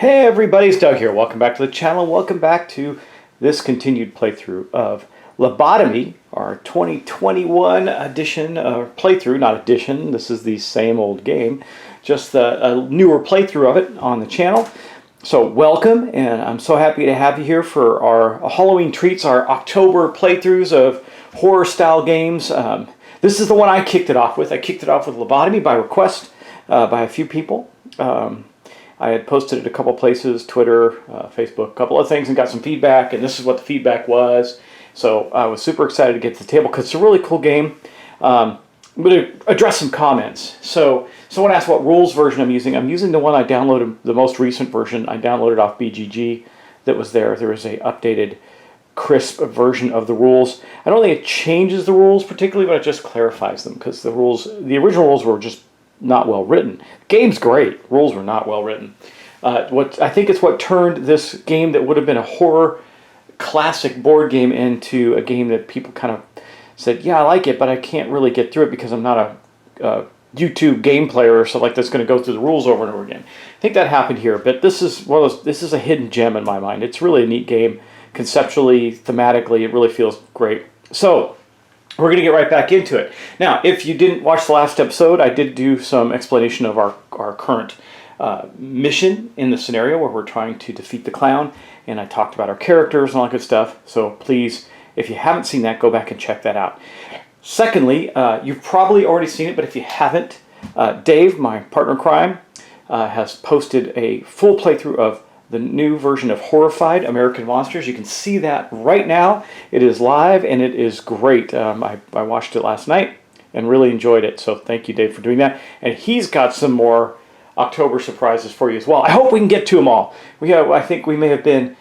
Hey everybody, it's Doug here. Welcome back to the channel. Welcome back to this continued playthrough of Lobotomy, our 2021 edition, playthrough, not edition. This is the same old game, just a newer playthrough of it on the channel. So welcome, and I'm so happy to have you here for our Halloween treats, our October playthroughs of horror-style games. This is the one I kicked it off with. I kicked it off with Lobotomy by request by a few people. I had posted it a couple places, Twitter, Facebook, a couple of things, and got some feedback, and this is what the feedback was. So I was super excited to get to the table because it's a really cool game. I'm going to address some comments. So someone asked what rules version I'm using. I'm using the one I downloaded, the most recent version. I downloaded off BGG that was there. There is a updated, crisp version of the rules. I don't think it changes the rules particularly, but it just clarifies them because the original rules were just not well written. The game's great. Rules were not well written. What I think it's what turned this game that would have been a horror classic board game into a game that people kind of said, yeah, I like it, but I can't really get through it because I'm not a YouTube game player or something like that's going to go through the rules over and over again. I think that happened here, but this is one of those. This is a hidden gem in my mind. It's really a neat game, conceptually, thematically. It really feels great. So we're going to get right back into it. Now, if you didn't watch the last episode, I did do some explanation of our current mission in the scenario where we're trying to defeat the clown, and I talked about our characters and all that good stuff. So please, if you haven't seen that, go back and check that out. Secondly, you've probably already seen it, but if you haven't, Dave, my partner in crime, has posted a full playthrough of the new version of Horrified American Monsters. You can see that right now. It is live and it is great. I watched it last night and really enjoyed it. So thank you, Dave, for doing that. And he's got some more October surprises for you as well. I hope we can get to them all. I think we may have been,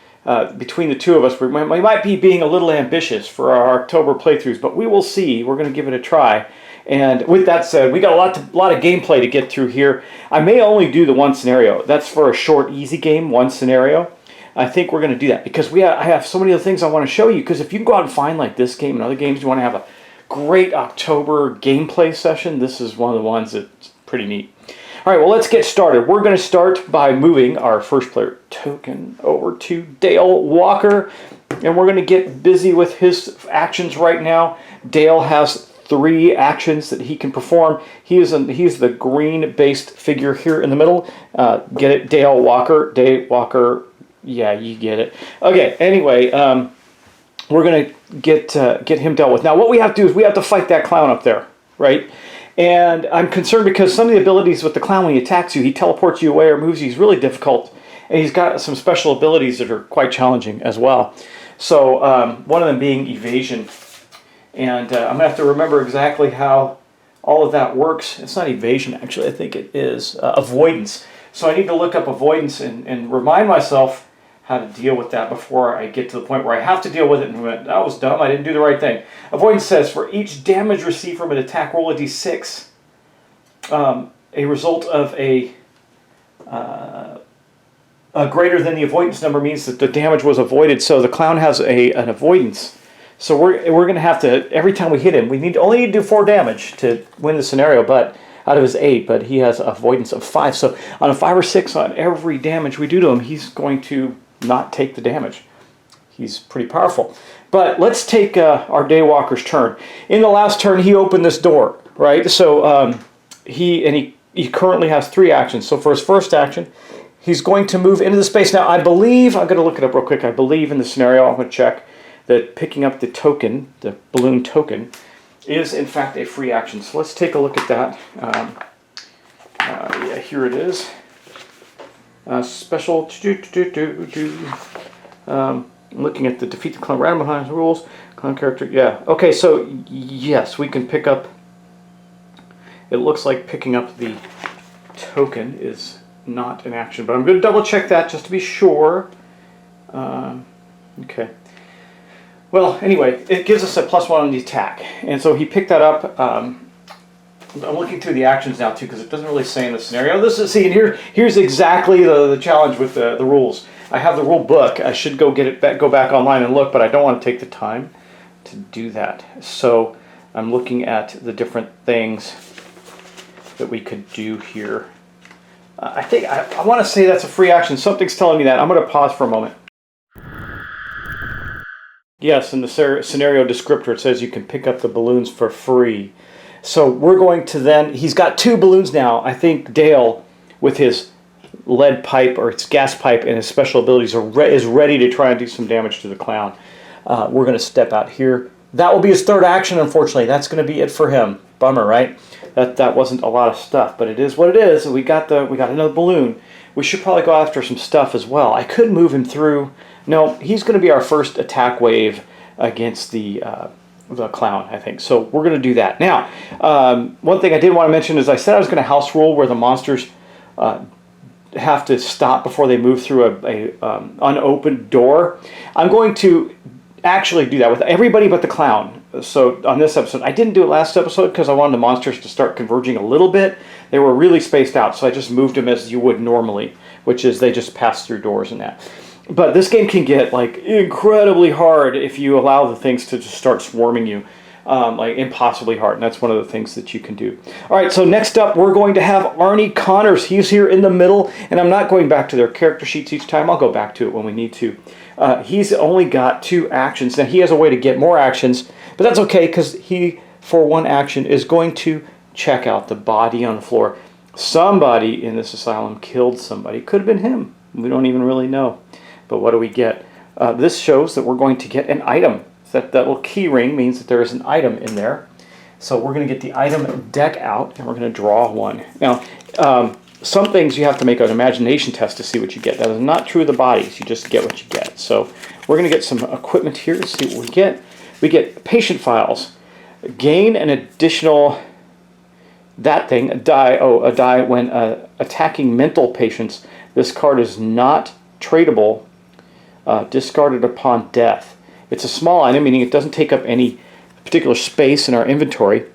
between the two of us, we might be being a little ambitious for our October playthroughs, but we will see. We're going to give it a try. And with that said, we got a lot of gameplay to get through here. I may only do the one scenario. That's for a short, easy game, one scenario. I think we're going to do that because I have so many other things I want to show you. Because if you can go out and find like this game and other games, you want to have a great October gameplay session, this is one of the ones that's pretty neat. All right, well, let's get started. We're going to start by moving our first player token over to Dale Walker. And we're going to get busy with his actions right now. Dale has 3 actions that he can perform. He's the green-based figure here in the middle. Get it? Dale Walker. Dale Walker. Yeah, you get it. Okay, anyway, we're going to get him dealt with. Now, what we have to do is we have to fight that clown up there, right? And I'm concerned because some of the abilities with the clown, when he attacks you, he teleports you away or moves you. He's really difficult. And he's got some special abilities that are quite challenging as well. So one of them being evasion. And I'm going to have to remember exactly how all of that works. It's not evasion, actually. I think it is avoidance. So I need to look up avoidance and remind myself how to deal with that before I get to the point where I have to deal with it. And that was dumb. I didn't do the right thing. Avoidance says, for each damage received from an attack, roll a d6. A result of a greater than the avoidance number means that the damage was avoided. So the clown has an avoidance. So we're going to have to, every time we hit him, we only need to do 4 damage to win the scenario, but out of his 8, but he has avoidance of 5. So on a 5 or 6 on every damage we do to him, he's going to not take the damage. He's pretty powerful. But let's take our Daywalker's turn. In the last turn, he opened this door, right? So he currently has 3 actions. So for his first action, he's going to move into the space. Now, I believe, I'm going to look it up real quick. I believe in the scenario, I'm going to check that picking up the token, the balloon token, is in fact a free action. So let's take a look at that. Yeah, here it is. Special. Looking at the defeat the clown random behind the rules. Clown character. Yeah. Okay. So yes, we can pick up. It looks like picking up the token is not an action, but I'm going to double check that just to be sure. Okay. Well, anyway, it gives us a +1 on the attack, and so he picked that up. I'm looking through the actions now too because it doesn't really say in the scenario. This is here's exactly the challenge with the rules. I have the rule book. I should go back online and look, but I don't want to take the time to do that. So I'm looking at the different things that we could do here. I want to say that's a free action. Something's telling me that. I'm going to pause for a moment. Yes, in the scenario descriptor it says you can pick up the balloons for free. So we're going to then, he's got 2 balloons now. I think Dale, with his lead pipe or its gas pipe and his special abilities, is ready to try and do some damage to the clown. We're going to step out here. That will be his 3rd action, unfortunately. That's going to be it for him. Bummer, right? That wasn't a lot of stuff, but it is what it is. We got another balloon. We should probably go after some stuff as well. I could move him through. No, he's going to be our first attack wave against the clown, I think. So we're going to do that. Now, one thing I did want to mention is I said I was going to house rule where the monsters have to stop before they move through a unopened door. I'm going to actually do that with everybody but the clown. So on this episode, I didn't do it last episode because I wanted the monsters to start converging a little bit. They were really spaced out, so I just moved them as you would normally, which is they just pass through doors and that. But this game can get like incredibly hard if you allow the things to just start swarming you, like impossibly hard. And that's one of the things that you can do. All right, so next up we're going to have Arnie Connors. He's here in the middle, and I'm not going back to their character sheets each time. I'll go back to it when we need to. He's only got 2 actions. Now he has a way to get more actions, but that's okay because he, for 1 action, is going to check out the body on the floor. Somebody in this asylum killed somebody. Could have been him. We don't even really know. But what do we get? This shows that we're going to get an item. That little key ring means that there is an item in there. So we're going to get the item deck out, and we're going to draw one. Now, some things you have to make an imagination test to see what you get. That is not true of the bodies. You just get what you get. So we're going to get some equipment here to see what we get. We get patient files. Gain an additional, that thing, a die when attacking mental patients. This card is not tradable, discarded upon death. It's a small item, meaning it doesn't take up any particular space in our inventory.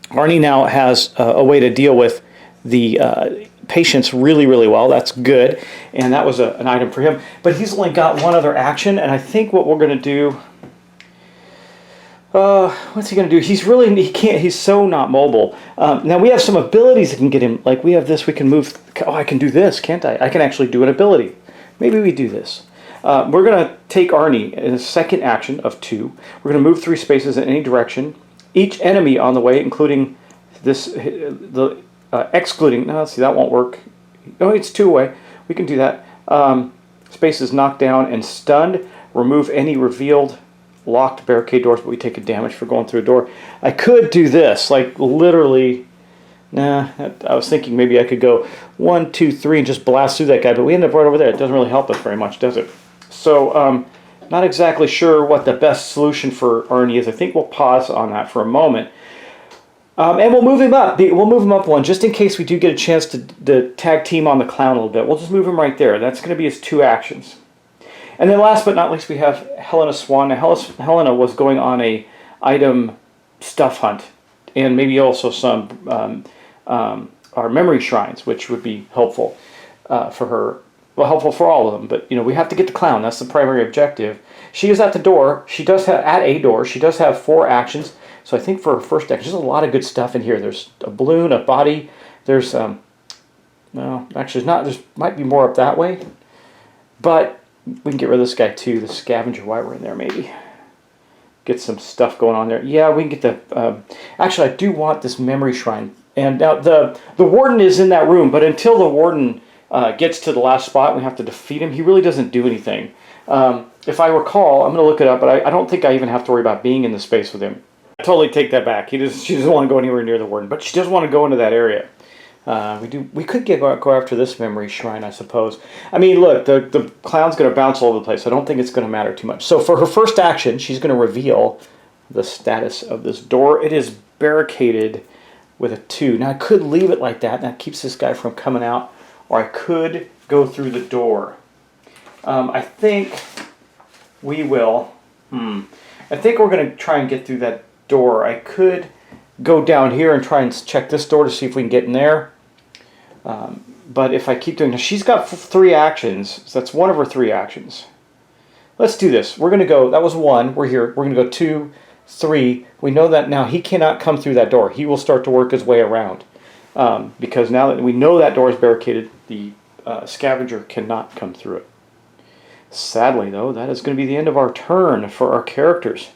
Arnie now has a way to deal with the patients really, really well. That's good, and that was an item for him. But he's only got 1 other action, and I think what we're going to do... what's he going to do? He's so not mobile. Now we have some abilities that can get him, like we have this, we can move, I can do this, can't I? I can actually do an ability. Maybe we do this. We're going to take Arnie in a 2nd action of 2. We're going to move 3 spaces in any direction. Each enemy on the way, including this, excluding, no, let's see, that won't work. Oh, it's 2 away. We can do that. Spaces knocked down and stunned. Remove any revealed locked barricade doors, but we take a damage for going through a door. I could do this, like literally. Nah, I was thinking maybe I could go 1, 2, 3 and just blast through that guy, but we end up right over there. It doesn't really help us very much, does it? So, not exactly sure what the best solution for Arnie is. I think we'll pause on that for a moment. And we'll move him up. We'll move him up 1 just in case we do get a chance to tag team on the clown a little bit. We'll just move him right there. That's going to be his 2 actions. And then last but not least, we have Helena Swan. Now, Helena was going on a item stuff hunt, and maybe also some our memory shrines, which would be helpful for her. Well, helpful for all of them, but we have to get the clown. That's the primary objective. She is at the door. She does have at a door. She does have 4 actions. So I think for her first action, there's a lot of good stuff in here. There's a balloon, a body. There's no, actually, there's not. There might be more up that way, but we can get rid of this guy too. The scavenger while we're in there, maybe get some stuff going on there. Yeah, we can get the. Actually, I do want this memory shrine. And now the warden is in that room, but until the warden gets to the last spot, we have to defeat him. He really doesn't do anything. If I recall, I'm going to look it up, but I don't think I even have to worry about being in the space with him. I totally take that back. She doesn't want to go anywhere near the warden, but she does want to go into that area. We could go after this memory shrine, I suppose. I mean, look, the clown's going to bounce all over the place. I don't think it's going to matter too much. So for her first action, she's going to reveal the status of this door. It is barricaded with a 2. Now, I could leave it like that, and that keeps this guy from coming out, or I could go through the door. I think we will. I think we're going to try and get through that door. I could go down here and try and check this door to see if we can get in there. But if I keep doing this, she's got 3 actions, so that's 1 of her 3 actions. Let's do this. We're going to go, that was 1, we're here. We're going to go 2, 3. We know that now he cannot come through that door. He will start to work his way around. because now that we know that door is barricaded, the scavenger cannot come through it. Sadly, though, that is going to be the end of our turn for our characters.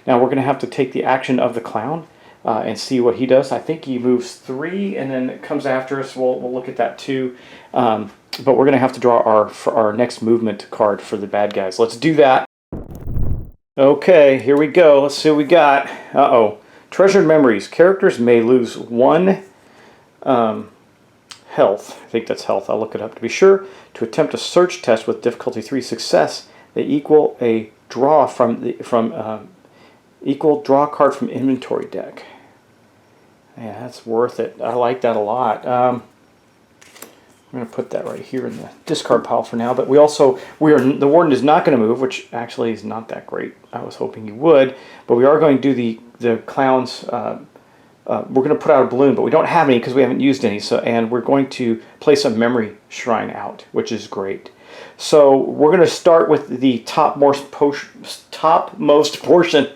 Now we're going to have to take the action of the clown and see what he does. I think he moves 3 and then it comes after us. We'll look at that too. But we're going to have to draw our next movement card for the bad guys. Let's do that. Okay, here we go. Let's see what we got. Uh-oh. Treasured memories. Characters may lose 1 health. I think that's health. I'll look it up to be sure. To attempt a search test with difficulty 3 success, they equal a draw equal draw card from inventory deck. Yeah, that's worth it. I like that a lot. I'm going to put that right here in the discard pile for now. But the warden is not going to move, which actually is not that great. I was hoping he would, but we are going to do the clowns. We're going to put out a balloon, but we don't have any because we haven't used any. And we're going to place a memory shrine out, which is great. So we're going to start with the topmost portion.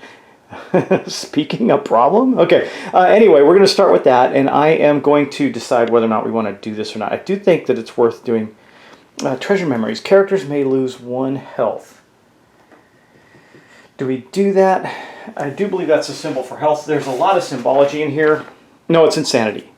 Speaking of problem? Okay. Anyway, we're going to start with that, and I am going to decide whether or not we want to do this or not. I do think that it's worth doing. Treasure memories. Characters may lose 1 health. Do we do that? I do believe that's a symbol for health. There's a lot of symbology in here. No, it's insanity.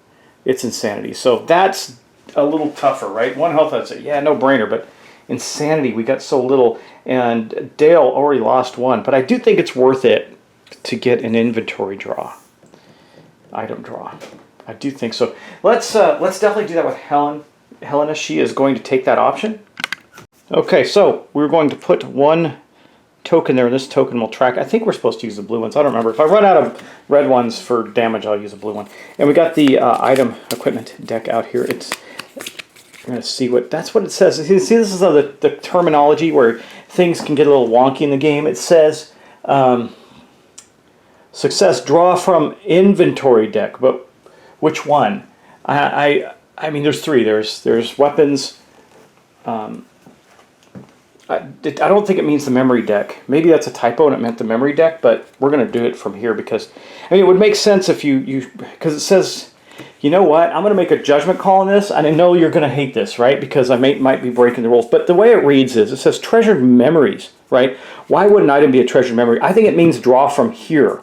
It's insanity. So that's a little tougher, right? 1 health, I'd say, yeah, no brainer, but insanity, we got so little, and Dale already lost 1, but I do think it's worth it to get an inventory draw, item draw. I do think so. Let's definitely do that with Helena. She is going to take that option. Okay, so we're going to put 1 token there, and this token will track. I think we're supposed to use the blue ones. I don't remember. If I run out of red ones for damage, I'll use a blue one. And we got the item equipment deck out here. We're going to see what, that's what it says. See, this is the terminology where things can get a little wonky in the game. It says, success, draw from inventory deck, but which one? I mean, there's 3. There's weapons. I don't think it means the memory deck. Maybe that's a typo and it meant the memory deck, but we're going to do it from here because, I mean, it would make sense if because it says, you know what, I'm going to make a judgment call on this, and I know you're going to hate this, right, because I might be breaking the rules, but the way it reads is, it says treasured memories, right? Why would an item be a treasured memory? I think it means draw from here.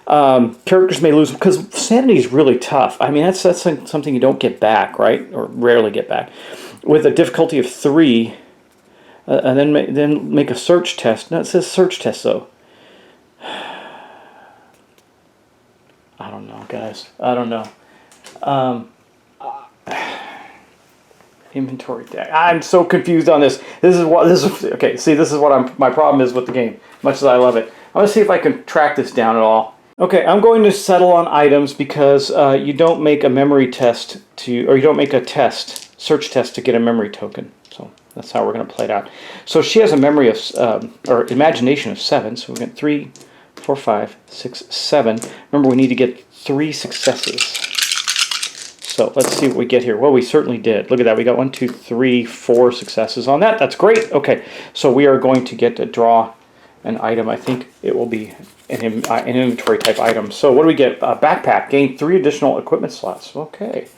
Characters may lose, because sanity is really tough. I mean, that's something you don't get back, right, or rarely get back. With a difficulty of 3, and then make a search test. No, it says search test, though. I don't know, guys. I don't know. Inventory deck. I'm so confused on this. Okay, see, this is what my problem is with the game, much as I love it. I want to see if I can track this down at all. Okay, I'm going to settle on items because you don't make a memory test or you don't make a search test to get a memory token. So that's how we're going to play it out. So she has a memory of, or imagination of 7. So we got 3, 4, 5, 6, 7. Remember, we need to get 3 successes. So let's see what we get here. Well, we certainly did. Look at that. We got 1, 2, 3, 4 successes on that. That's great. Okay, so we are going to get to draw an item. I think it will be an inventory type item. So what do we get? A backpack. Gain 3 additional equipment slots. Okay,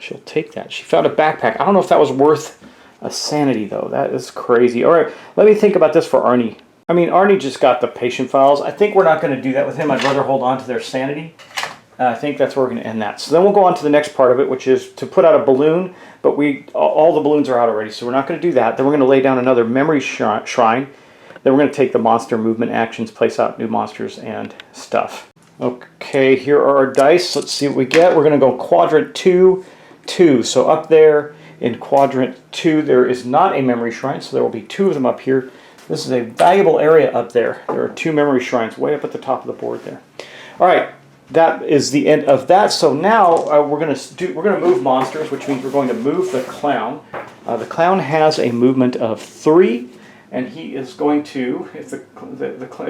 she'll take that. She found a backpack. I don't know if that was worth a sanity, though. That is crazy. All right, let me think about this for Arnie. I mean, Arnie just got the patient files. I think we're not going to do that with him. I'd rather hold on to their sanity. I think that's where we're going to end that. So then we'll go on to the next part of it, which is to put out a balloon, but all the balloons are out already, so we're not going to do that. Then we're going to lay down another memory shrine. Then we're going to take the monster movement actions, place out new monsters and stuff. Okay, here are our dice. Let's see what we get. We're going to go quadrant 2, 2. So up there in quadrant 2, there is not a memory shrine, so there will be 2 of them up here. This is a valuable area up there. There are 2 memory shrines way up at the top of the board there. All right, that is the end of that. So now we're going to move monsters, which means we're going to move the clown. The clown has a movement of 3, and he is going to, if the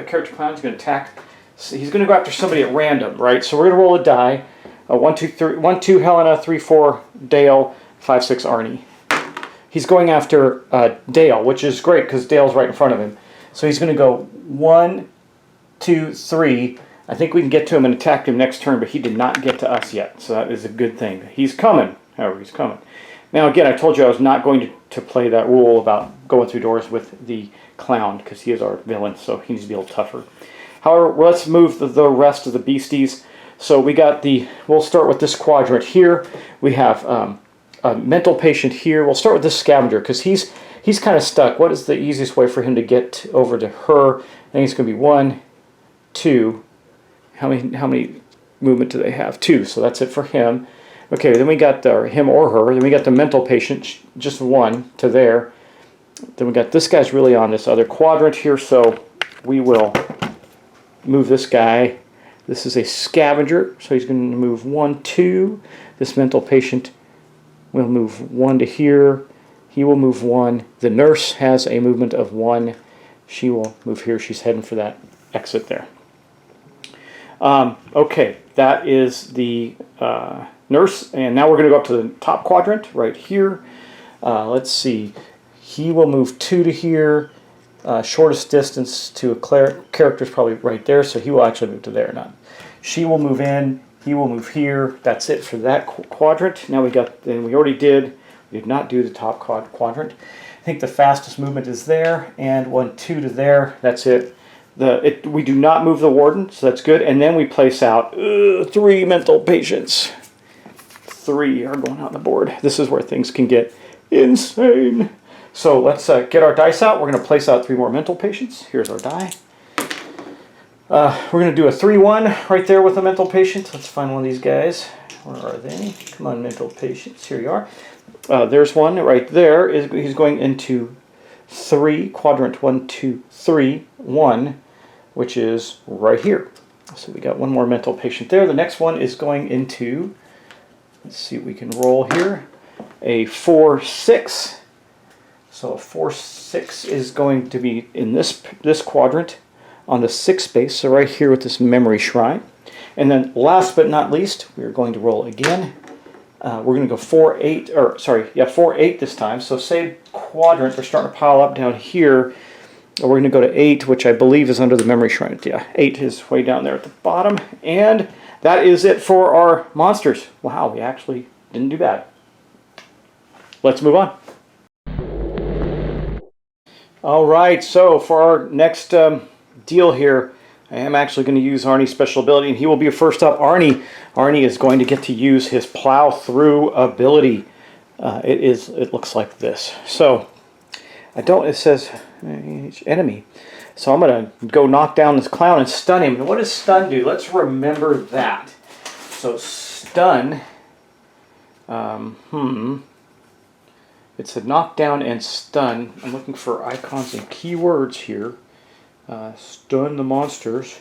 character clown is going to attack, he's going to go after somebody at random, right? So we're going to roll a die. 1, 2, 3, 1, 2 Helena, 3, 4 Dale, 5, 6 Arnie. He's going after Dale, which is great because Dale's right in front of him. So he's going to go 1, 2, 3. I think we can get to him and attack him next turn, but he did not get to us yet, so that is a good thing. He's coming, however, he's coming. Now again, I told you I was not going to play that rule about going through doors with the clown, because he is our villain, so he needs to be a little tougher. However, let's move the rest of the beasties. So we got we'll start with this quadrant here. We have a mental patient here. We'll start with this scavenger, because he's kind of stuck. What is the easiest way for him to get over to her? I think it's going to be 1, 2. How many movement do they have? 2, so that's it for him. Okay, then we got him or her. Then we got the mental patient, just 1 to there. Then we got this guy's really on this other quadrant here, so we will move this guy. This is a scavenger, so he's going to move 1, 2. This mental patient will move 1 to here. He will move 1. The nurse has a movement of 1. She will move here. She's heading for that exit there. Okay, that is the nurse, and now we're going to go up to the top quadrant right here. Let's see. He will move 2 to here. Shortest distance to a character is probably right there, so he will actually move to there. She will move in. He will move here. That's it for that quadrant. Now we already did. We did not do the top quadrant. I think the fastest movement is there, and 1, 2 to there. That's it. We do not move the warden, so that's good. And then we place out 3 mental patients. 3 are going on the board. This is where things can get insane. So let's get our dice out. We're going to place out 3 more mental patients. Here's our die. We're going to do a 3-1 right there with a mental patient. Let's find one of these guys. Where are they? Come on, mental patients. Here you are. There's one right there. He's going into 3, quadrant 1, 2, 3, 1, which is right here. So we got 1 more mental patient there. The next one is going into, let's see what we can roll here, a 4, 6. So a 4, 6 is going to be in this quadrant on the 6th space, so right here with this memory shrine. And then last but not least, we're going to roll again. We're going to go 4, 8, 4, 8 this time. So same quadrant, we're starting to pile up down here. We're going to go to 8, which I believe is under the memory shrine. Yeah, 8 is way down there at the bottom. And that is it for our monsters. Wow, we actually didn't do bad. Let's move on. All right, so for our next deal here, I am actually going to use Arnie's special ability, and he will be first up. Arnie is going to get to use his plow through ability. It looks like this. So it says enemy. So I'm going to go knock down this clown and stun him. And what does stun do? Let's remember that. So stun, it's a knockdown and stun. I'm looking for icons and keywords here. Stun the monsters.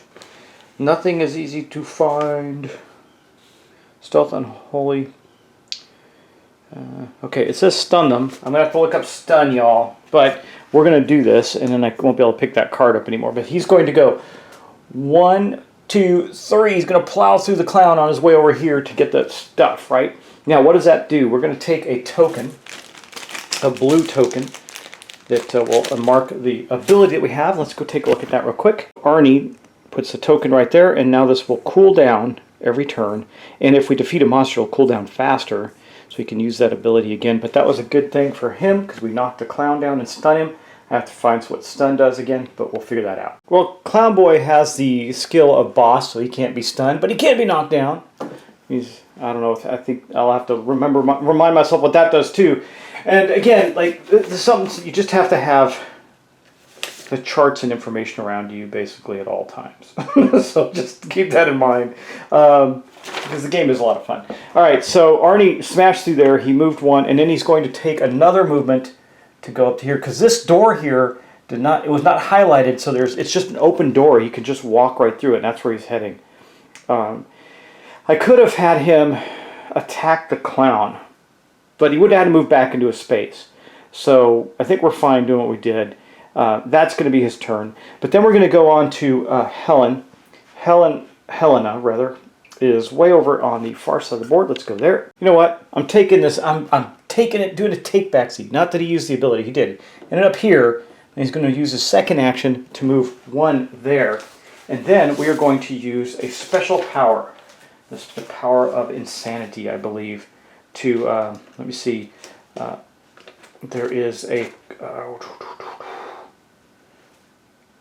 Nothing is easy to find. Stealth unholy. Okay, it says stun them. I'm going to have to look up stun, y'all. But we're going to do this, and then I won't be able to pick that card up anymore. But he's going to go 1, 2, 3. He's going to plow through the clown on his way over here to get that stuff, right? Now, what does that do? We're going to take a token, a blue token, that will mark the ability that we have. Let's go take a look at that real quick. Arnie puts the token right there, and now this will cool down every turn. And if we defeat a monster, it'll cool down faster, so we can use that ability again. But that was a good thing for him, because we knocked the clown down and stun him. I have to find what stun does again, but we'll figure that out. Well, Clown Boy has the skill of boss, so he can't be stunned, but he can't be knocked down. I don't know, I think I'll have to remind myself what that does too. And again, like, this is something you just have to have the charts and information around you basically at all times. So just keep that in mind, because the game is a lot of fun. All right, so Arnie smashed through there. He moved 1, and then he's going to take another movement to go up to here, because this door here it was not highlighted, so it's just an open door. You can just walk right through it, and that's where he's heading. I could have had him attack the clown, but he would have had to move back into a space. So I think we're fine doing what we did. That's going to be his turn. But then we're going to go on to Helena, rather, is way over on the far side of the board. Let's go there. You know what? I'm taking this. I'm taking it, doing a take back seat. Not that he used the ability. He did. And then up here, and he's going to use his second action to move 1 there. And then we are going to use a special power. This is the power of insanity, I believe, to, let me see, there is a,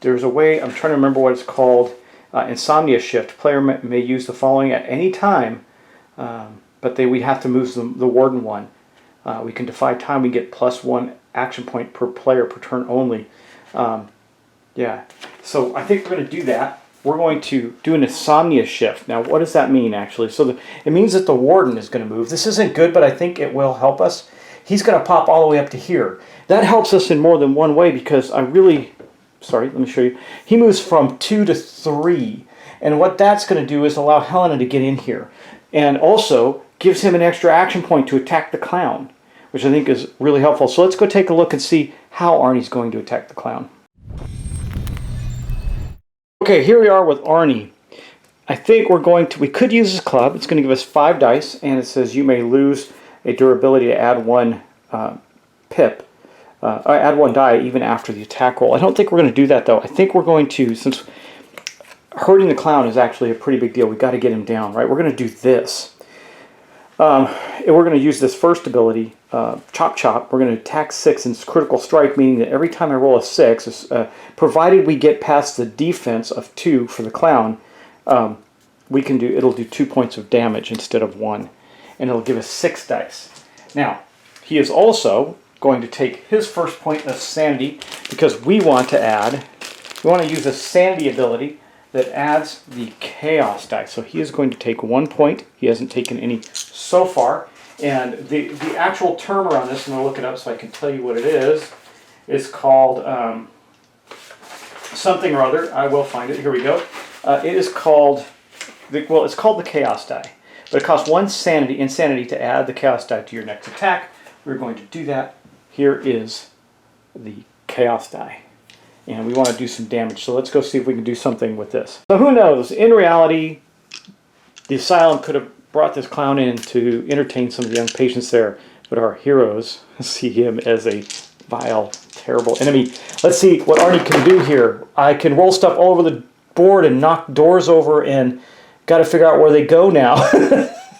there's a way, I'm trying to remember what it's called, insomnia shift. Player may use the following at any time, but we have to move the warden one. We can defy time, we get +1 action point per player per turn only. Yeah, so I think we're going to do that. We're going to do an insomnia shift. Now, what does that mean, actually? So it means that the warden is going to move. This isn't good, but I think it will help us. He's going to pop all the way up to here. That helps us in more than one way because sorry, let me show you. He moves from 2 to 3. And what that's going to do is allow Helena to get in here. And also gives him an extra action point to attack the clown, which I think is really helpful. So let's go take a look and see how Arnie's going to attack the clown. Okay, here we are with Arnie. I think we could use his club. It's going to give us 5 dice, and it says you may lose a durability to add 1 pip. Add 1 die even after the attack roll. I don't think we're going to do that, though. I think we're going to, since hurting the clown is actually a pretty big deal, we've got to get him down, right? We're going to do this. We're going to use this first ability, Chop Chop. We're going to attack 6 and critical strike, meaning that every time I roll a 6, provided we get past the defense of 2 for the clown, it'll do 2 points of damage instead of 1, and it'll give us 6 dice. Now, he is also going to take his first point of sanity because we want to use a sanity ability that adds the chaos die. So he is going to take 1 point. He hasn't taken any so far. And the actual term around this, I'm going to look it up so I can tell you what it is called something or other. I will find it. Here we go. It is called, it's called the chaos die. But it costs 1 insanity to add the chaos die to your next attack. We're going to do that. Here is the chaos die. And we want to do some damage. So let's go see if we can do something with this. So who knows? In reality, the asylum could have brought this clown in to entertain some of the young patients there. But our heroes see him as a vile, terrible enemy. Let's see what Arnie can do here. I can roll stuff all over the board and knock doors over and got to figure out where they go now.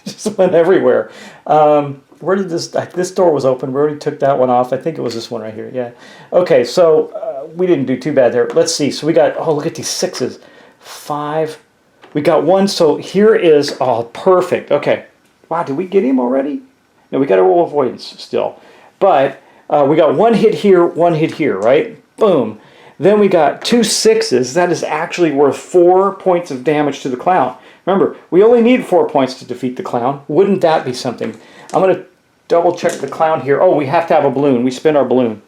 Just went everywhere. Where did this door was open? We already took that one off. I think it was this one right here. Yeah. Okay, so we didn't do too bad there. Let's see. So we got, oh, look at these 6s. 5. We got 1. So here is, oh, perfect. Okay. Wow, did we get him already? No, we got to roll avoidance still. But we got 1 hit here, 1 hit here, right? Boom. Then we got 2 6s. That is actually worth 4 points of damage to the clown. Remember, we only need 4 points to defeat the clown. Wouldn't that be something? I'm going to double check the clown here. Oh, we have to have a balloon. We spin our balloon.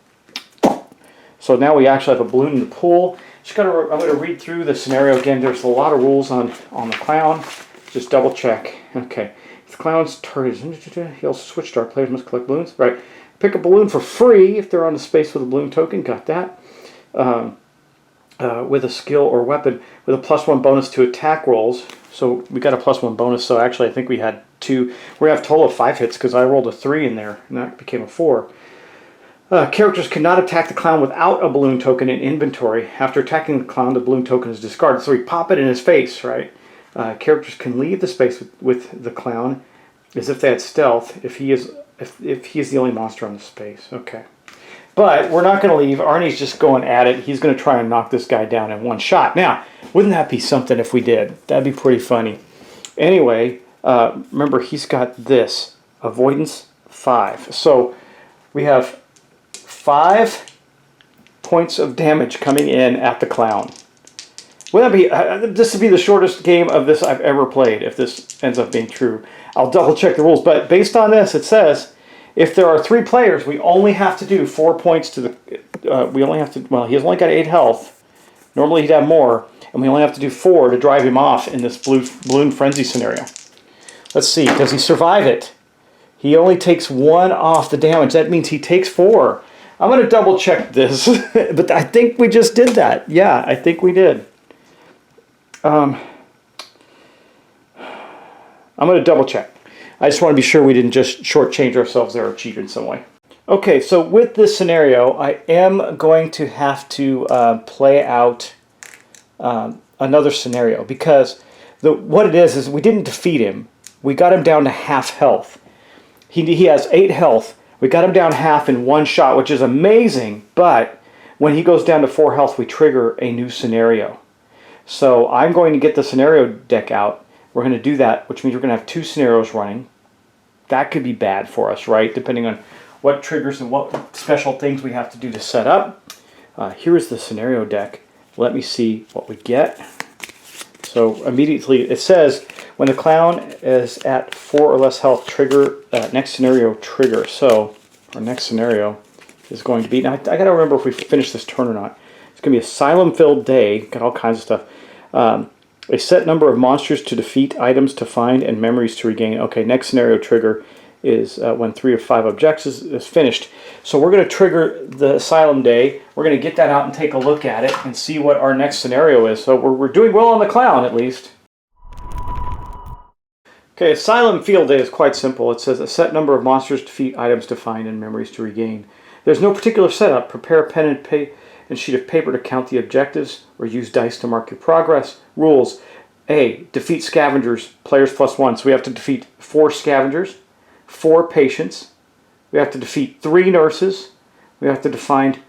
So now we actually have a balloon in the pool. I'm going to read through the scenario again. There's a lot of rules on the clown. Just double check. Okay. If the clown's turn is, he also switch star. Players must collect balloons. Right. Pick a balloon for free if they're on the space with a balloon token. Got that. With a skill or weapon with a +1 bonus to attack rolls. So we got a +1 bonus. So actually I think we had 2. We have a total of 5 hits because I rolled a 3 in there and that became a 4. Characters cannot attack the clown without a balloon token in inventory. After attacking the clown, the balloon token is discarded. So we pop it in his face, right? Characters can leave the space with the clown as if they had stealth if he is the only monster on the space. Okay. But we're not going to leave. Arnie's just going at it. He's going to try and knock this guy down in 1 shot. Now, wouldn't that be something if we did? That'd be pretty funny. Anyway, remember, he's got this. Avoidance 5. So we have 5 points of damage coming in at the clown. Wouldn't that be, this would be the shortest game of this I've ever played if this ends up being true. I'll double check the rules. But based on this, it says, if there are 3 players, we only have to do 4 points to the... we only have to... Well, he's only got 8 health. Normally he'd have more. And we only have to do 4 to drive him off in this balloon frenzy scenario. Let's see. Does he survive it? He only takes 1 off the damage. That means he takes 4. I'm going to double check this. But I think we just did that. Yeah, I think we did. I'm going to double check. I just want to be sure we didn't just shortchange ourselves there or cheat in some way. Okay, so with this scenario, I am going to have to play out another scenario, because what it is we didn't defeat him. We got him down to half health. He has 8 health. We got him down half in one shot, which is amazing, but when he goes down to 4 health, we trigger a new scenario. So I'm going to get the scenario deck out. We're going to do that, which means we're going to have 2 scenarios running. That could be bad for us, right? Depending on what triggers and what special things we have to do to set up. Here is the scenario deck. Let me see what we get. So immediately it says, when the clown is at 4 or less health, trigger next scenario trigger. So our next scenario is going to be, now I got to remember if we finish this turn or not. It's going to be asylum-filled day. Got all kinds of stuff. A set number of monsters to defeat, items to find, and memories to regain. Okay, next scenario trigger is when 3 of 5 objectives is finished. So we're going to trigger the Asylum Day. We're going to get that out and take a look at it and see what our next scenario is. So we're doing well on the clown, at least. Okay, Asylum Field Day is quite simple. It says a set number of monsters to defeat, items to find, and memories to regain. There's no particular setup. Prepare a pen and sheet of paper to count the objectives, or use dice to mark your progress. Rules. A. Defeat scavengers, players +1. So we have to defeat 4 scavengers, 4 patients. We have to defeat 3 nurses. We have to find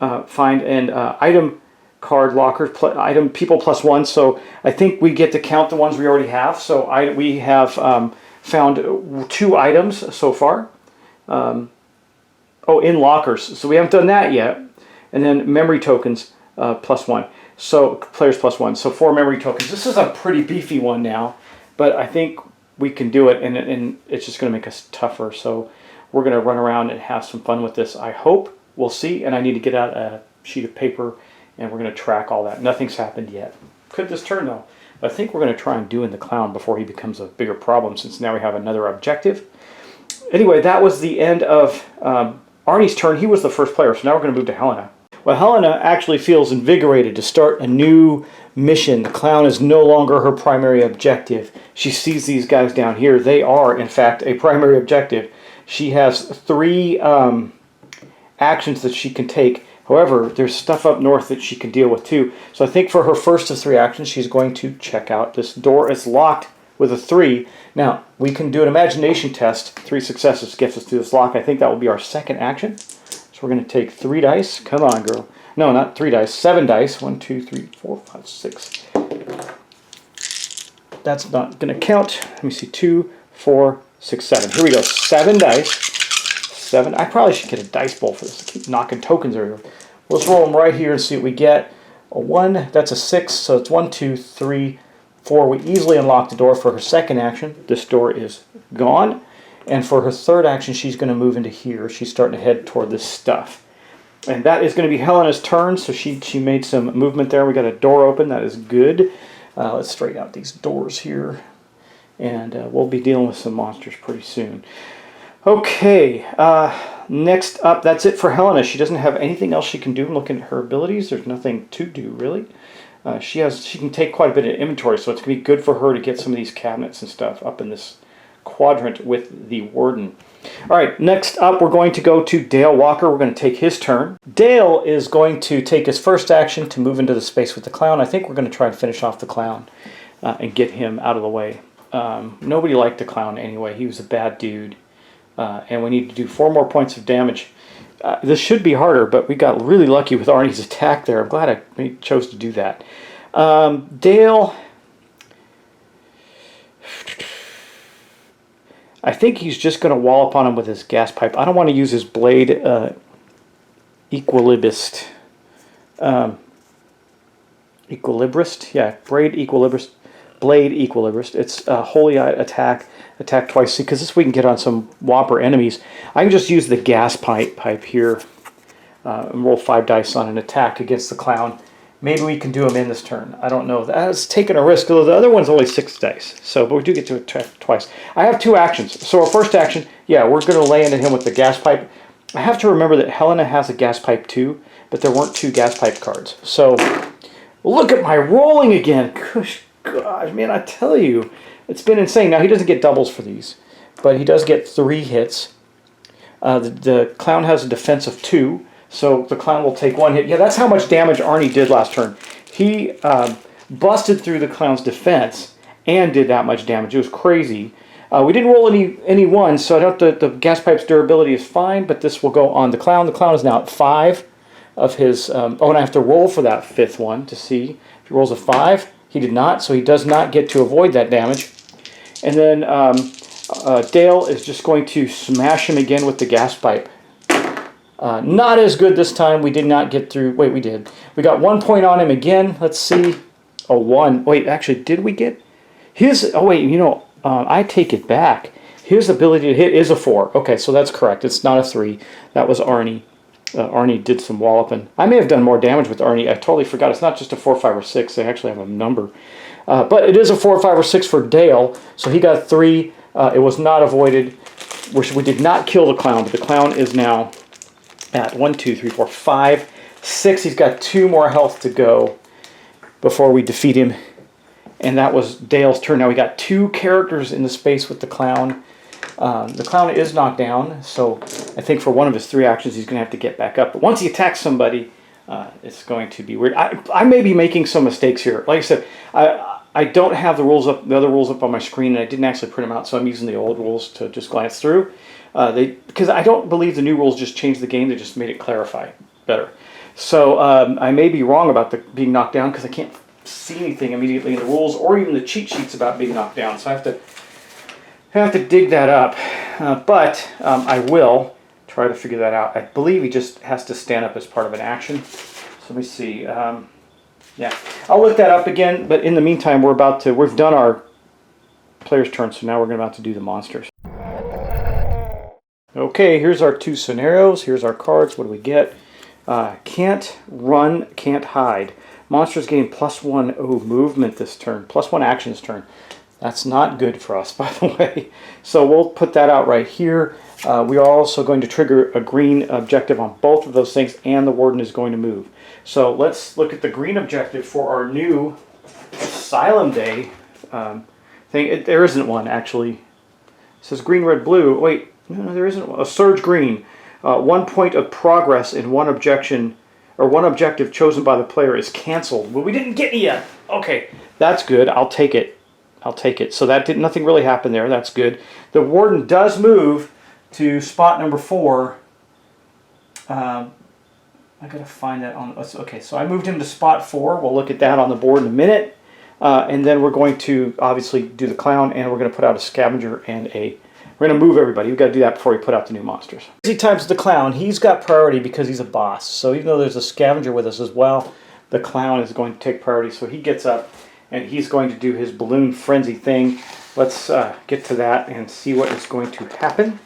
item card lockers, item people +1. So I think we get to count the ones we already have. So we have found 2 items so far. In lockers. So we haven't done that yet. And then memory tokens +1. So players +1. So 4 memory tokens. This is a pretty beefy one now, but I think we can do it, and it's just going to make us tougher. So we're going to run around and have some fun with this. I hope. We'll see. And I need to get out a sheet of paper, and we're going to track all that. Nothing's happened yet. Could this turn though? But I think we're going to try and do in the clown before he becomes a bigger problem, since now we have another objective. Anyway, that was the end of Arnie's turn. He was the first player, so now we're going to move to Helena. Well, Helena actually feels invigorated to start a new mission. The clown is no longer her primary objective. She sees these guys down here. They are, in fact, a primary objective. She has 3 actions that she can take. However, there's stuff up north that she can deal with too. So I think for her first of 3 actions, she's going to check out. This door is locked with a 3. Now, we can do an imagination test. 3 successes gets us through this lock. I think that will be our second action. So we're going to take 3 dice. Come on, girl. No, not 3 dice. 7 dice. 1, 2, 3, 4, 5, 6. That's not going to count. Let me see. 2, 4, 6, 7. Here we go. 7 dice. 7. I probably should get a dice bowl for this. I keep knocking tokens everywhere. Let's roll them right here and see what we get. A 1. That's a 6. So it's 1, 2, 3, 4. We easily unlock the door for her second action. This door is gone. And for her third action, she's going to move into here. She's starting to head toward this stuff. And that is going to be Helena's turn. So she made some movement there. We got a door open. That is good. Let's straighten out these doors here. And we'll be dealing with some monsters pretty soon. Okay. Next up, that's it for Helena. She doesn't have anything else she can do. I'm looking at her abilities. There's nothing to do, really. She can take quite a bit of inventory, so it's going to be good for her to get some of these cabinets and stuff up in this quadrant with the warden. All right, next up we're going to go to Dale Walker. We're going to take his turn. Dale is going to take his first action to move into the space with the clown. I think we're going to try and finish off the clown and get him out of the way. Nobody liked the clown anyway. He was a bad dude. And we need to do 4 more points of damage. This should be harder, but we got really lucky with Arnie's attack there. I'm glad I chose to do that. Dale, I think he's just going to wallop on him with his gas pipe. I don't want to use his blade equilibrist. Equilibrist? Yeah, blade equilibrist. It's a holy attack twice. See, because this we can get on some whopper enemies. I can just use the gas pipe here and roll 5 dice on an attack against the clown. Maybe we can do him in this turn. I don't know. That's taking a risk, although the other one's only 6 dice. So, but we do get to attack twice. I have 2 actions. So our first action, yeah, we're going to lay into him with the gas pipe. I have to remember that Helena has a gas pipe too, but there weren't 2 gas pipe cards. So look at my rolling again. Gosh, man, I tell you, it's been insane. Now he doesn't get doubles for these, but he does get 3 hits. The clown has a defense of 2. So the clown will take 1 hit. Yeah, that's how much damage Arnie did last turn. He busted through the clown's defense and did that much damage. It was crazy. We didn't roll any ones, so I don't. The gas pipe's durability is fine, but this will go on the clown. The clown is now at 5 of his. Oh, and I have to roll for that 5th one to see if he rolls a 5. He did not, so he does not get to avoid that damage. And then Dale is just going to smash him again with the gas pipe. Not as good this time. We did not get through. Wait, we did. We got 1 point on him again. Let's see. A 1. Wait, actually, did we get his? Oh wait, you know, I take it back. His ability to hit is a 4. Okay, so that's correct. It's not a 3. That was Arnie. Arnie did some walloping. I may have done more damage with Arnie. I totally forgot. It's not just a 4, 5, or 6. They actually have a number. But it is a 4, 5, or 6 for Dale. So he got 3. It was not avoided. We did not kill the clown, but the clown is now at 1, 2, 3, 4, 5, 6. He's got 2 more health to go before we defeat him. And that was Dale's turn. Now we got 2 characters in the space with the clown. The clown is knocked down, so I think for one of his 3 actions he's going to have to get back up. But once he attacks somebody, it's going to be weird. I may be making some mistakes here. Like I said, I don't have the other rules up on my screen, and I didn't actually print them out, so I'm using the old rules to just glance through. Because I don't believe the new rules just changed the game; they just made it clarify better. So I may be wrong about being knocked down because I can't see anything immediately in the rules or even the cheat sheets about being knocked down. So I have to dig that up. But I will try to figure that out. I believe he just has to stand up as part of an action. So let me see. Yeah, I'll look that up again. But in the meantime, we've done our player's turn, so now we're about to do the monsters. Okay, here's our 2 scenarios. Here's our cards. What do we get? Can't run, can't hide. Monsters gain +1 movement this turn. +1 action this turn. That's not good for us, by the way. So we'll put that out right here. We are also going to trigger a green objective on both of those things, and the warden is going to move. So let's look at the green objective for our new Asylum Day thing. There isn't one, actually. It says green, red, blue. Wait, no, there isn't one. A surge green. 1 point of progress in one objection, or one objective chosen by the player is canceled. Well, we didn't get any yet. Okay, that's good. I'll take it. I'll take it. So nothing really happened there. That's good. The warden does move to spot number 4. I gotta find that on. Okay, so I moved him to spot 4. We'll look at that on the board in a minute, and then we're going to obviously do the clown, and we're going to put out a scavenger and we're going to move everybody. We've got to do that before we put out the new monsters. Easy times the clown. He's got priority because he's a boss. So even though there's a scavenger with us as well, the clown is going to take priority. So he gets up, and he's going to do his balloon frenzy thing. Let's get to that and see what is going to happen.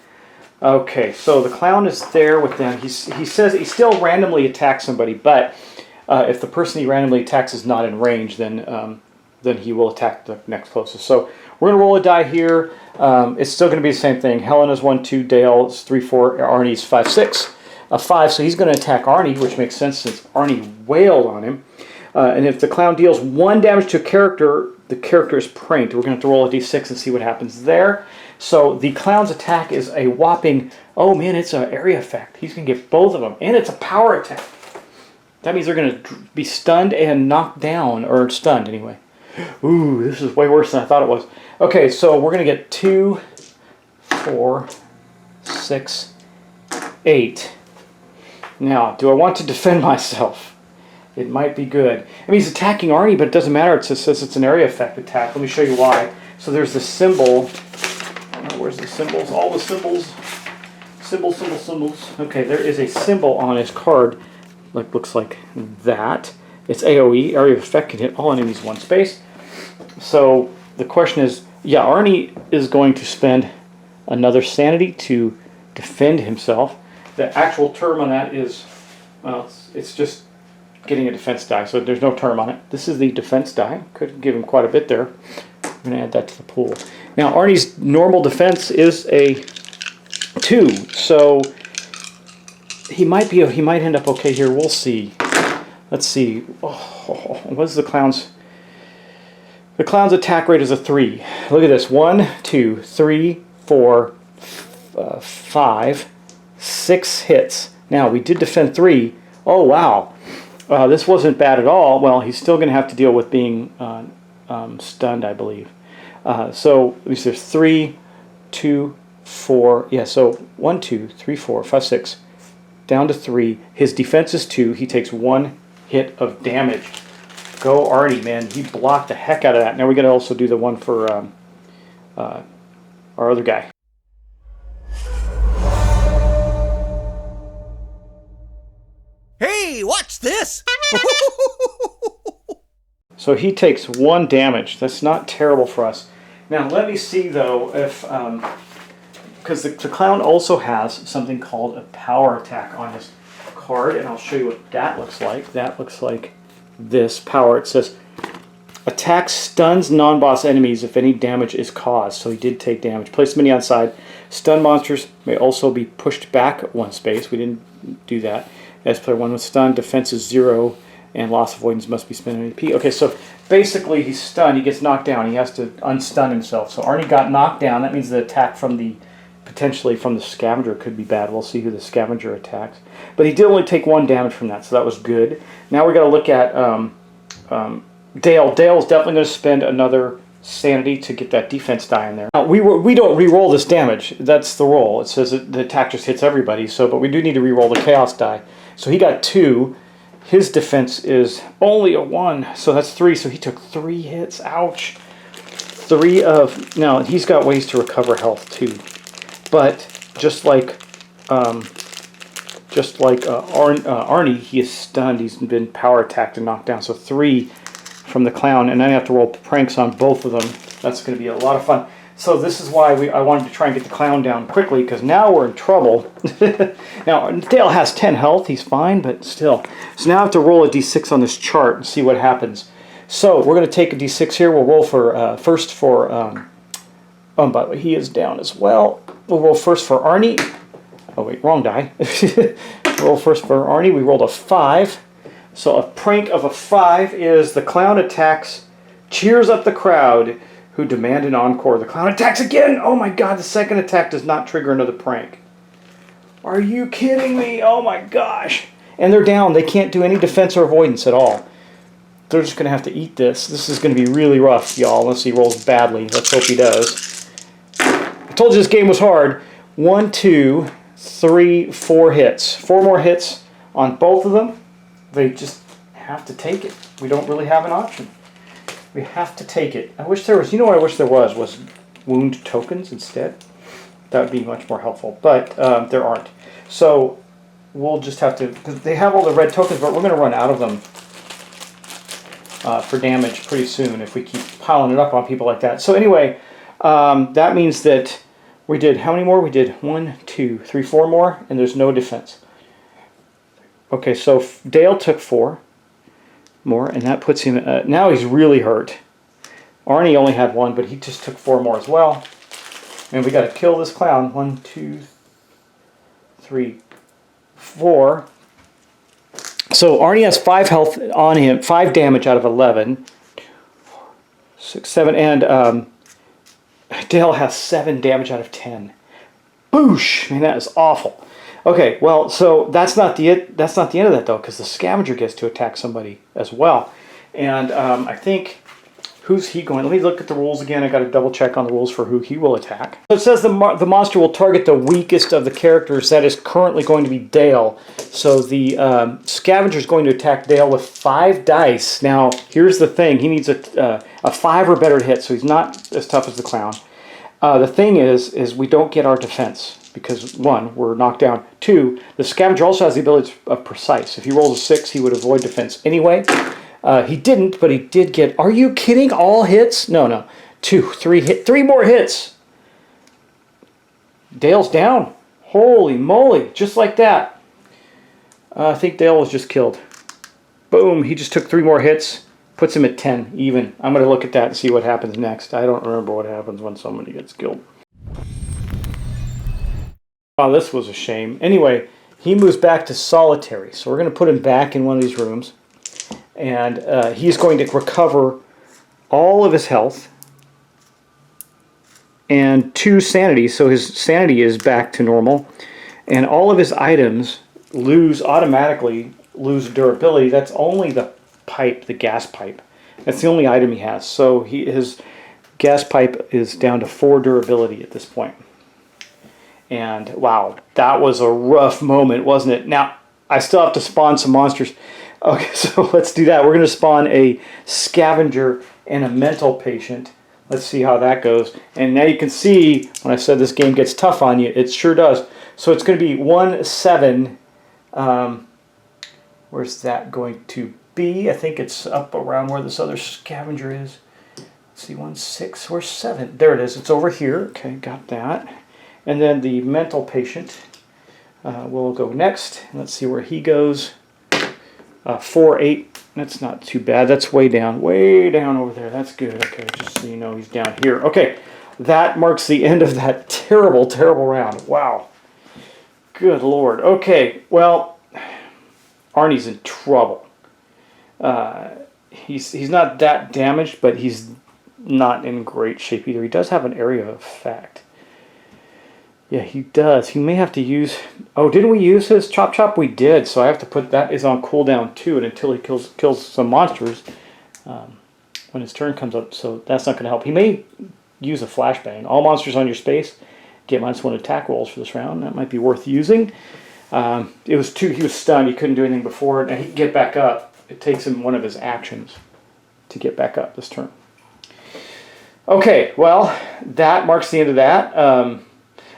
Okay, so the clown is there with them. He says he still randomly attacks somebody, but if the person he randomly attacks is not in range, then he will attack the next closest. So we're going to roll a die here. It's still going to be the same thing. Helena's 1, 2, Dale's 3, 4, Arnie's 5, 6. 5, so he's going to attack Arnie, which makes sense since Arnie wailed on him. And if the clown deals 1 damage to a character, the character is pranked. We're going to have to roll a d6 and see what happens there. So the clown's attack is a whopping, oh man, it's an area effect. He's going to get both of them, and it's a power attack. That means they're going to be stunned and knocked down, or stunned anyway. Ooh, this is way worse than I thought it was. Okay, so we're going to get 2, 4, 6, 8. Now, do I want to defend myself? It might be good. I mean, he's attacking Arnie, but it doesn't matter. It says it's an area effect attack. Let me show you why. So there's the symbol. Where's the symbols? All the symbols. Symbols. Okay, there is a symbol on his card. Looks like that. It's AoE. Area of effect can hit all enemies 1 space. So the question is, yeah, Arnie is going to spend another sanity to defend himself. The actual term on that is, well, it's just getting a defense die, so there's no term on it. This is the defense die. Could give him quite a bit there. I'm going to add that to the pool. Now, Arnie's normal defense is a 2, so he might end up okay here. We'll see. Let's see. Oh, what is the clown's? The clown's attack rate is a 3. Look at this. 1, 2, 3, 4, 5, 6 hits. Now, we did defend 3. Oh, wow. This wasn't bad at all. Well, he's still going to have to deal with being stunned, I believe. So at least there's 3, 2, 4. Yeah, so 1, 2, 3, 4, 5, 6. Down to 3. His defense is 2. He takes 1 hit of damage. Go Arnie, man. He blocked the heck out of that. Now we got to also do the one for our other guy. Hey, watch this! So he takes 1 damage. That's not terrible for us. Now let me see though if, because the clown also has something called a power attack on his card, and I'll show you what that looks like. That looks like this power. It says, attack stuns non-boss enemies if any damage is caused. So he did take damage. Place mini on side. Stun monsters may also be pushed back 1 space. We didn't do that. As player 1 with stun, defense is 0, and loss avoidance must be spent on AP. Okay, so basically he's stunned. He gets knocked down. He has to unstun himself. So Arnie got knocked down. That means the attack from the potentially from the scavenger could be bad. We'll see who the scavenger attacks. But he did only take 1 damage from that, so that was good. Now we're going to look at Dale. Dale's definitely going to spend another sanity to get that defense die in there. Now, we don't re-roll this damage. That's the roll. It says that the attack just hits everybody, but we do need to re-roll the chaos die. So he got 2. His defense is only a 1, so that's 3. So he took 3 hits. Ouch. 3 of... Now, he's got ways to recover health, too. But just like Arnie, he is stunned. He's been power attacked and knocked down. So 3 from the clown, and then I have to roll pranks on both of them. That's going to be a lot of fun. So this is why I wanted to try and get the clown down quickly, because now we're in trouble. Now, Dale has 10 health. He's fine, but still. So now I have to roll a d6 on this chart and see what happens. So we're going to take a d6 here. We'll roll for first for... by the way, he is down as well. We'll roll first for Arnie. Oh, wait, wrong die. Roll first for Arnie. We rolled a 5. So a prank of a 5 is the clown attacks, cheers up the crowd, who demand an encore. The clown attacks again! Oh my god, the second attack does not trigger another prank. Are you kidding me? Oh my gosh. And they're down. They can't do any defense or avoidance at all. They're just going to have to eat this. This is going to be really rough, y'all, unless he rolls badly. Let's hope he does. I told you this game was hard. 1, 2, 3, 4 hits. 4 more hits on both of them. They just have to take it. We don't really have an option. We have to take it. I wish there was, you know what I wish there was wound tokens instead. That would be much more helpful, but there aren't. So we'll just have to, because they have all the red tokens, but we're going to run out of them for damage pretty soon if we keep piling it up on people like that. So anyway, that means that we did, how many more? We did 1, 2, 3, 4 more, and there's no defense. Okay, so Dale took 4 more, and that puts him, now he's really hurt. Arnie only had 1, but he just took 4 more as well. And we got to kill this clown. 1, 2, 3, 4. So Arnie has 5 health on him, 5 damage out of 11. 6, 7, and Dale has 7 damage out of 10. Boosh! I mean, that is awful. Okay, well, so that's not the end of that though, because the scavenger gets to attack somebody as well, and I think who's he going? Let me look at the rules again. I got to double check on the rules for who he will attack. So it says the monster will target the weakest of the characters. That is currently going to be Dale. So the scavenger is going to attack Dale with 5 dice. Now here's the thing: he needs a 5 or better to hit, so he's not as tough as the clown. The thing is we don't get our defense. Because 1, we're knocked down. 2, the scavenger also has the ability of precise. If he rolls a 6, he would avoid defense anyway. He didn't, but he did get... Are you kidding? All hits? No. 2, 3 more hits. Dale's down. Holy moly. Just like that. I think Dale was just killed. Boom. He just took 3 more hits. Puts him at 10, even. I'm going to look at that and see what happens next. I don't remember what happens when somebody gets killed. Oh, this was a shame. Anyway, he moves back to solitary. So we're going to put him back in one of these rooms. And he's going to recover all of his health and 2 sanity. So his sanity is back to normal. And all of his items lose automatically lose durability. That's only the pipe, the gas pipe. That's the only item he has. So his gas pipe is down to 4 durability at this point. And wow, that was a rough moment, wasn't it? Now, I still have to spawn some monsters. Okay, so let's do that. We're going to spawn a scavenger and a mental patient. Let's see how that goes. And now you can see when I said this game gets tough on you, it sure does. So it's going to be 1-7. Where's that going to be? I think it's up around where this other scavenger is. Let's see, 1-6 or 7. There it is. It's over here. Okay, got that. And then the mental patient will go next. Let's see where he goes. 4-8. That's not too bad. That's way down over there. That's good. Okay, just so you know, he's down here. Okay, that marks the end of that terrible, terrible round. Wow. Good Lord. Okay, well, Arnie's in trouble. He's not that damaged, but he's not in great shape either. He does have an area of effect. Yeah, he does. He may have to use... Oh, didn't we use his Chop Chop? We did, so I have to put that is on cooldown too, and until he kills some monsters when his turn comes up, so that's not going to help. He may use a flashbang. All monsters on your space get -1 attack rolls for this round. That might be worth using. He was stunned. He couldn't do anything before it, and he can get back up. It takes him one of his actions to get back up this turn. Okay, well, that marks the end of that.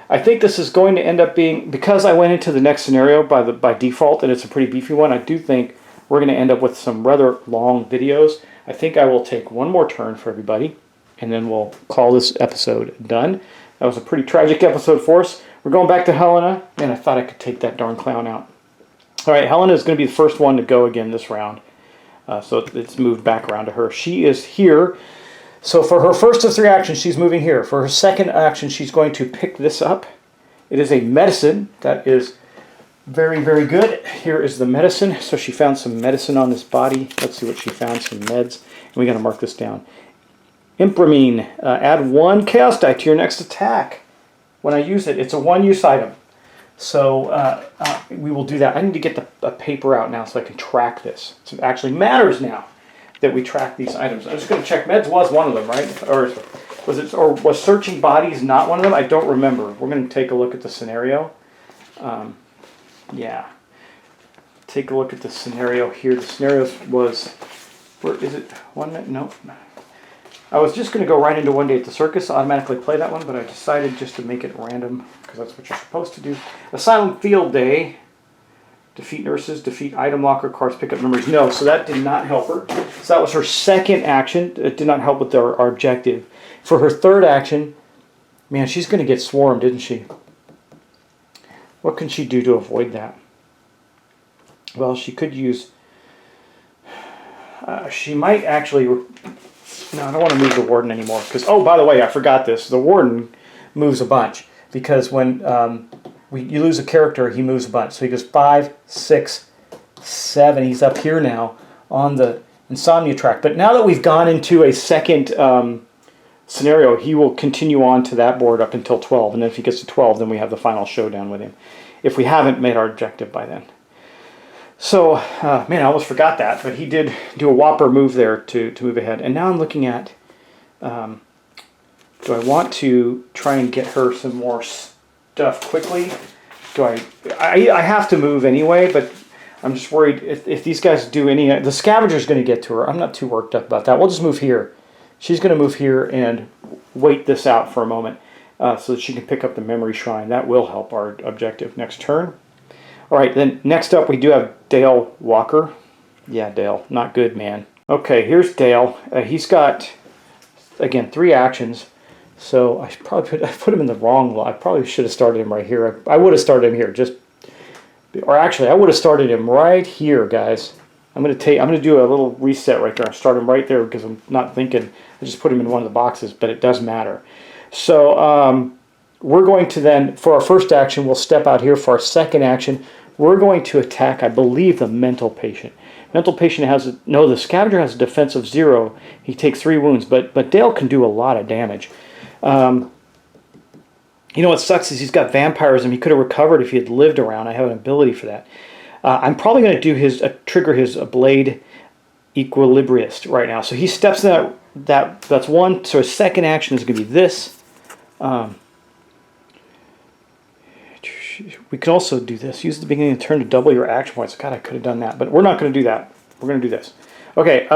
I think this is going to end up being, because I went into the next scenario by default, and it's a pretty beefy one, I do think we're going to end up with some rather long videos. I think I will take one more turn for everybody, and then we'll call this episode done. That was a pretty tragic episode for us. We're going back to Helena, and I thought I could take that darn clown out. All right, Helena is going to be the first one to go again this round. So it's moved back around to her. She is here. So for her first of 3 actions, she's moving here. For her second action, she's going to pick this up. It is a medicine that is very, very good. Here is the medicine. So she found some medicine on this body. Let's see what she found, some meds. And we got to mark this down. Impramine. Add 1 chaos die to your next attack. When I use it, it's a 1-use item. So we will do that. I need to get the paper out now so I can track this. So it actually matters now that we track these items. I'm just going to check. Meds was one of them, right? Or was searching bodies not one of them? I don't remember. We're going to take a look at the scenario. Yeah. Take a look at the scenario here. The scenario was, where is it? 1 minute? Nope. I was just going to go right into One Day at the Circus, automatically play that one, but I decided just to make it random because that's what you're supposed to do. Asylum Field Day. Defeat nurses, defeat item locker cards, pick up memories. No, so that did not help her. So that was her second action. It did not help with our objective. For her third action, man, she's going to get swarmed, isn't she? What can she do to avoid that? Well, she could use... she might actually... No, I don't want to move the warden anymore. Because, oh, by the way, I forgot this. The warden moves a bunch. Because when... you lose a character, he moves a bunch. So he goes 5, 6, 7. He's up here now on the insomnia track. But now that we've gone into a second scenario, he will continue on to that board up until 12. And then if he gets to 12, then we have the final showdown with him. If we haven't made our objective by then. So, man, I almost forgot that. But he did do a whopper move there to move ahead. And now I'm looking at, do I want to try and get her some more stuff quickly? I have to move anyway, but I'm just worried if these guys do any... The scavenger's going to get to her. I'm not too worked up about that. We'll just move here. She's going to move here and wait this out for a moment so that she can pick up the memory shrine. That will help our objective next turn. All right, then next up we do have Dale Walker. Yeah, Dale. Not good, man. Okay, here's Dale. He's got, again, 3 actions. So I put him in the wrong. I probably should have started him right here. I would have started him here, or actually I would have started him right here, guys. I'm going to do a little reset right there. I start him right there because I'm not thinking. I just put him in one of the boxes, but it does matter. So we're going to then, for our first action, we'll step out here. For our second action, we're going to attack, I believe, the mental patient. Mental patient has the scavenger has a defense of 0. He takes 3 wounds, but Dale can do a lot of damage. You know what sucks is he's got vampirism. He could have recovered if he had lived around. I have an ability for that. I'm probably going to do his trigger his blade equilibrist right now. So he steps in that's one. So his second action is going to be this. We could also do this. Use the beginning of the turn to double your action points. God, I could have done that, but we're not going to do that. We're going to do this. Okay,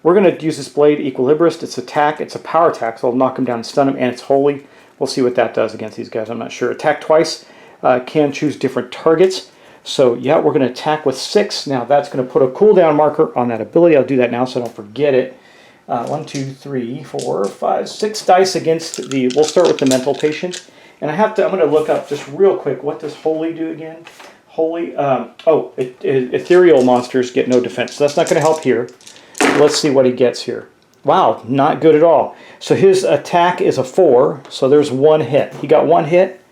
we're going to use this blade equilibrist. It's attack. It's a power attack, so I'll knock him down and stun him, and it's holy. We'll see what that does against these guys. I'm not sure. Attack twice. Can choose different targets. So yeah, we're going to attack with 6. Now that's going to put a cooldown marker on that ability. I'll do that now so I don't forget it. 1, 2, 3, 4, 5, 6 dice against the. We'll start with the mental patient. And I'm going to look up just real quick, what does holy do again? Holy, ethereal monsters get no defense. So that's not going to help here. Let's see what he gets here. Wow, not good at all. So his attack is a 4, so there's 1 hit. He got 1 hit,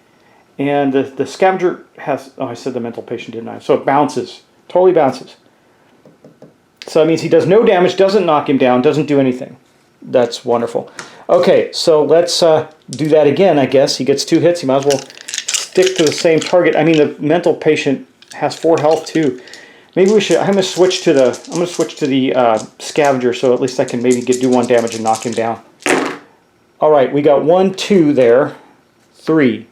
and the scavenger has, I said the mental patient, didn't I? So it bounces, totally bounces. So that means he does no damage, doesn't knock him down, doesn't do anything. That's wonderful. Okay, so let's do that again, I guess. He gets 2 hits. He might as well stick to the same target. I mean, the mental patient has 4 health too. Maybe we should. I'm going to switch to the scavenger, so at least I can maybe do 1 damage and knock him down. All right, we got 1, 2 there, 3.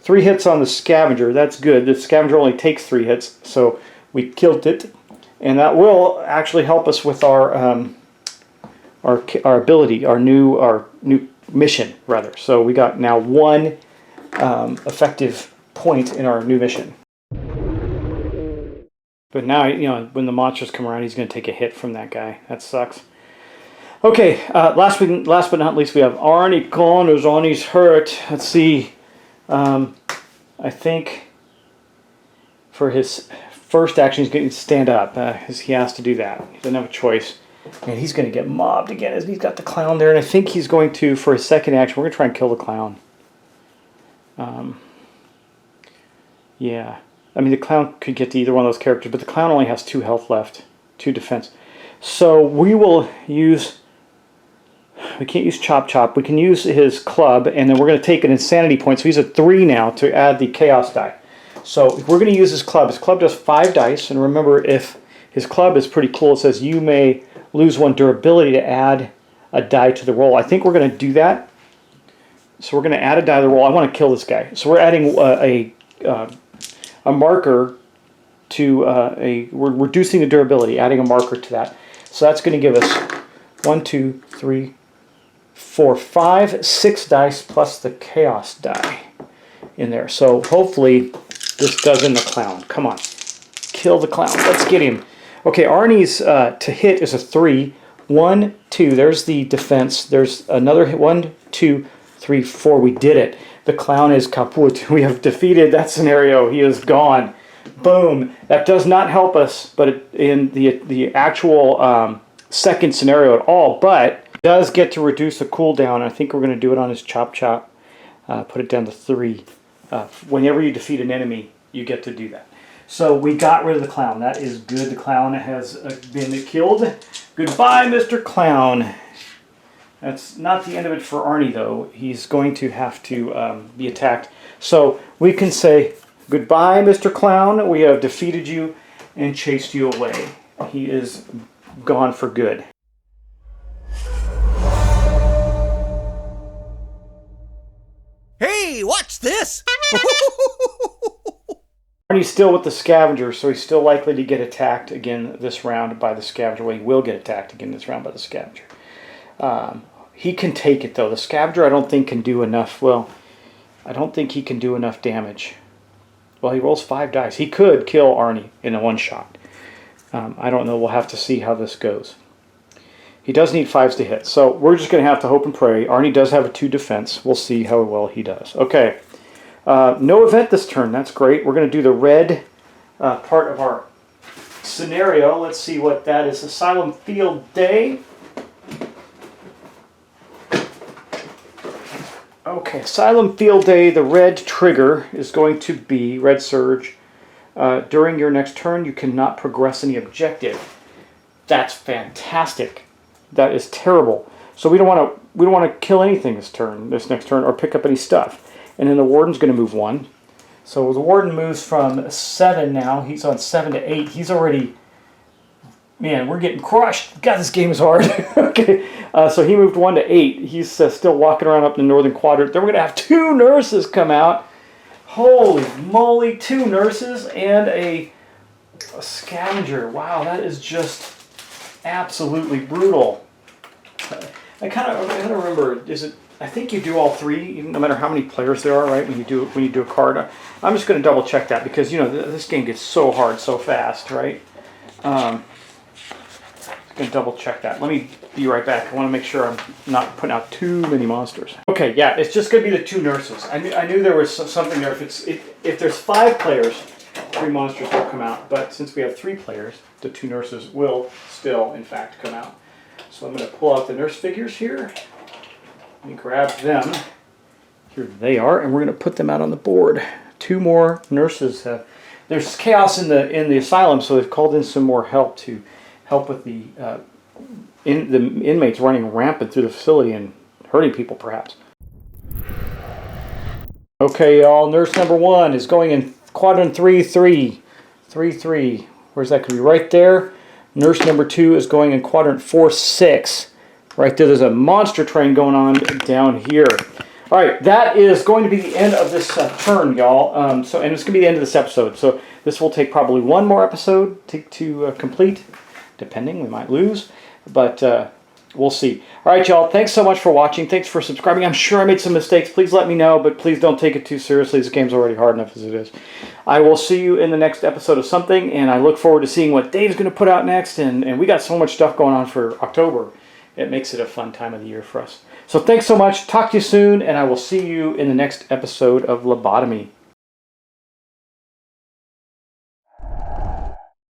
3 hits on the scavenger. That's good. The scavenger only takes 3 hits, so we killed it, and that will actually help us with our ability, our new mission rather. So we got now 1 effective point in our new mission. But now, when the monsters come around, he's going to take a hit from that guy. That sucks. Okay, last but not least, we have Arnie Connors. Arnie's hurt. Let's see. I think for his first action, he's going to stand up. He has to do that. He doesn't have a choice. And he's going to get mobbed again as he's got the clown there. And I think he's going to, for his second action, we're going to try and kill the clown. Yeah. I mean, the clown could get to either one of those characters, but the clown only has 2 health left, 2 defense. So we will use, we can't use Chop Chop. We can use his club, and then we're going to take an insanity point. So he's at 3 now to add the chaos die. So we're going to use his club. His club does 5 dice, and remember, if his club is pretty cool, it says you may lose 1 durability to add a die to the roll. I think we're going to do that. So we're going to add a die to the roll. I want to kill this guy. So we're adding a marker to we're reducing the durability, adding a marker to that. So that's going to give us 1, 2, 3, 4, 5, 6 dice plus the chaos die in there. So hopefully this does in the clown. Come on. Kill the clown. Let's get him. Okay, Arnie's to hit is a 3. 1, 2. There's the defense. There's another hit. 1, 2, 3, 4. We did it. The clown is kaput. We have defeated that scenario. He is gone. Boom. That does not help us, but in the actual second scenario at all. But it does get to reduce the cooldown. I think we're going to do it on his Chop Chop. Put it down to 3. Whenever you defeat an enemy, you get to do that. So we got rid of the clown. That is good. The clown has been killed. Goodbye, Mr. Clown. That's not the end of it for Arnie, though. He's going to have to be attacked. So we can say, goodbye, Mr. Clown. We have defeated you and chased you away. He is gone for good. Hey, watch this! Arnie's still with the scavenger, so he's still likely to get attacked again this round by the scavenger. Well, he will get attacked again this round by the scavenger. He can take it, though. The scavenger, I don't think, can do enough. Well, I don't think he can do enough damage. Well, he rolls 5 dice. He could kill Arnie in a 1 shot. I don't know. We'll have to see how this goes. He does need 5s to hit, so we're just going to have to hope and pray. Arnie does have a 2 defense. We'll see how well he does. Okay. No event this turn. That's great. We're going to do the red part of our scenario. Let's see what that is. Asylum Field Day. Okay, Asylum Field Day, the red trigger is going to be, red surge. During your next turn, you cannot progress any objective. That's fantastic. That is terrible. So we don't want to kill anything this next turn, or pick up any stuff. And then the warden's going to move 1. So the warden moves from 7 now. He's on 7 to 8. He's already... Man, we're getting crushed. God, this game is hard. Okay, so he moved 1 to 8. He's still walking around up in the northern quadrant. Then we're going to have 2 nurses come out. Holy moly, 2 nurses and a scavenger. Wow, that is just absolutely brutal. I kind of remember, is it... I think you do all 3, no matter how many players there are, right? When you do a card, I'm just going to double check that because you know this game gets so hard so fast, right? Going to double check that. Let me be right back. I want to make sure I'm not putting out too many monsters. Okay, yeah, it's just going to be the 2 nurses. I knew there was something there. If there's 5 players, 3 monsters will come out. But since we have 3 players, the 2 nurses will still, in fact, come out. So I'm going to pull out the nurse figures here. Let me grab them. Here they are, and we're going to put them out on the board. 2 more nurses. There's chaos in the asylum, so they've called in some more help to help with the inmates running rampant through the facility and hurting people, perhaps. Okay, y'all. Nurse number 1 is going in quadrant 3-3. 3-3. Where's that going to be? Right there. Nurse number 2 is going in quadrant 4-6. Right there, there's a monster train going on down here. All right, that is going to be the end of this turn, y'all. And it's going to be the end of this episode. So this will take probably 1 more episode to complete, depending. We might lose, but we'll see. All right, y'all. Thanks so much for watching. Thanks for subscribing. I'm sure I made some mistakes. Please let me know, but please don't take it too seriously. This game's already hard enough as it is. I will see you in the next episode of something, and I look forward to seeing what Dave's going to put out next. And we got so much stuff going on for October. It makes it a fun time of the year for us. So thanks so much. Talk to you soon, and I will see you in the next episode of Lobotomy.